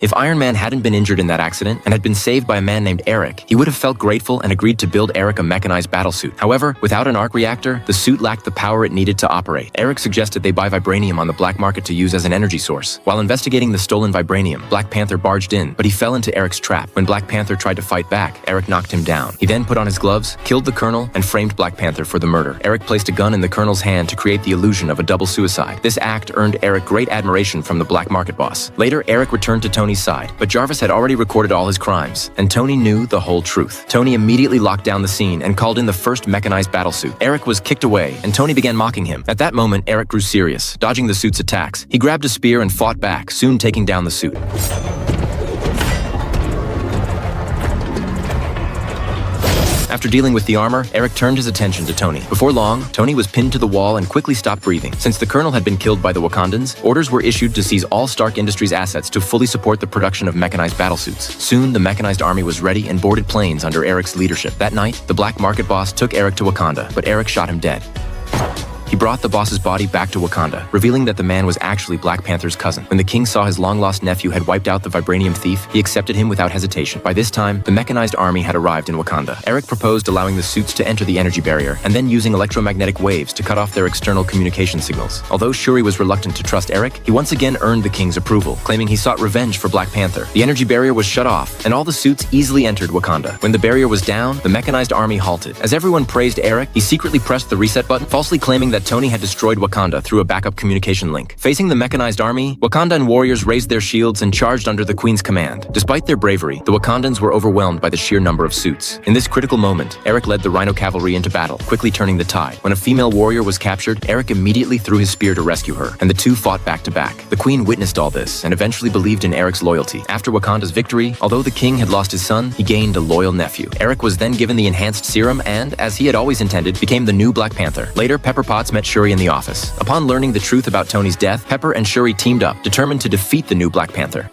If Iron Man hadn't been injured in that accident and had been saved by a man named Eric, he would have felt grateful and agreed to build Eric a mechanized battlesuit. However, without an arc reactor, the suit lacked the power it needed to operate. Eric suggested they buy vibranium on the black market to use as an energy source. While investigating the stolen vibranium, Black Panther barged in, but he fell into Eric's trap. When Black Panther tried to fight back, Eric knocked him down. He then put on his gloves, killed the Colonel, and framed Black Panther for the murder. Eric placed a gun in the Colonel's hand to create the illusion of a double suicide. This act earned Eric great admiration from the black market boss. Later, Eric returned to Tony's side, but Jarvis had already recorded all his crimes, and Tony knew the whole truth. Tony immediately locked down the scene and called in the first mechanized battlesuit. Eric was kicked away, and Tony began mocking him. At that moment, Eric grew serious, dodging the suit's attacks. He grabbed a spear and fought back, soon taking down the suit. After dealing with the armor, Eric turned his attention to Tony. Before long, Tony was pinned to the wall and quickly stopped breathing. Since the Colonel had been killed by the Wakandans, orders were issued to seize all Stark Industries assets to fully support the production of mechanized battlesuits. Soon, the mechanized army was ready and boarded planes under Eric's leadership. That night, the black market boss took Eric to Wakanda, but Eric shot him dead. He brought the boss's body back to Wakanda, revealing that the man was actually Black Panther's cousin. When the king saw his long-lost nephew had wiped out the vibranium thief, he accepted him without hesitation. By this time, the mechanized army had arrived in Wakanda. Eric proposed allowing the suits to enter the energy barrier, and then using electromagnetic waves to cut off their external communication signals. Although Shuri was reluctant to trust Eric, he once again earned the king's approval, claiming he sought revenge for Black Panther. The energy barrier was shut off, and all the suits easily entered Wakanda. When the barrier was down, the mechanized army halted. As everyone praised Eric, he secretly pressed the reset button, falsely claiming that Tony had destroyed Wakanda through a backup communication link. Facing the mechanized army, Wakandan warriors raised their shields and charged under the Queen's command. Despite their bravery, the Wakandans were overwhelmed by the sheer number of suits. In this critical moment, Eric led the Rhino cavalry into battle, quickly turning the tide. When a female warrior was captured, Eric immediately threw his spear to rescue her, and the two fought back to back. The Queen witnessed all this and eventually believed in Eric's loyalty. After Wakanda's victory, although the king had lost his son, he gained a loyal nephew. Eric was then given the enhanced serum and, as he had always intended, became the new Black Panther. Later, Pepper Potts met Shuri in the office. Upon learning the truth about Tony's death, Pepper and Shuri teamed up, determined to defeat the new Black Panther.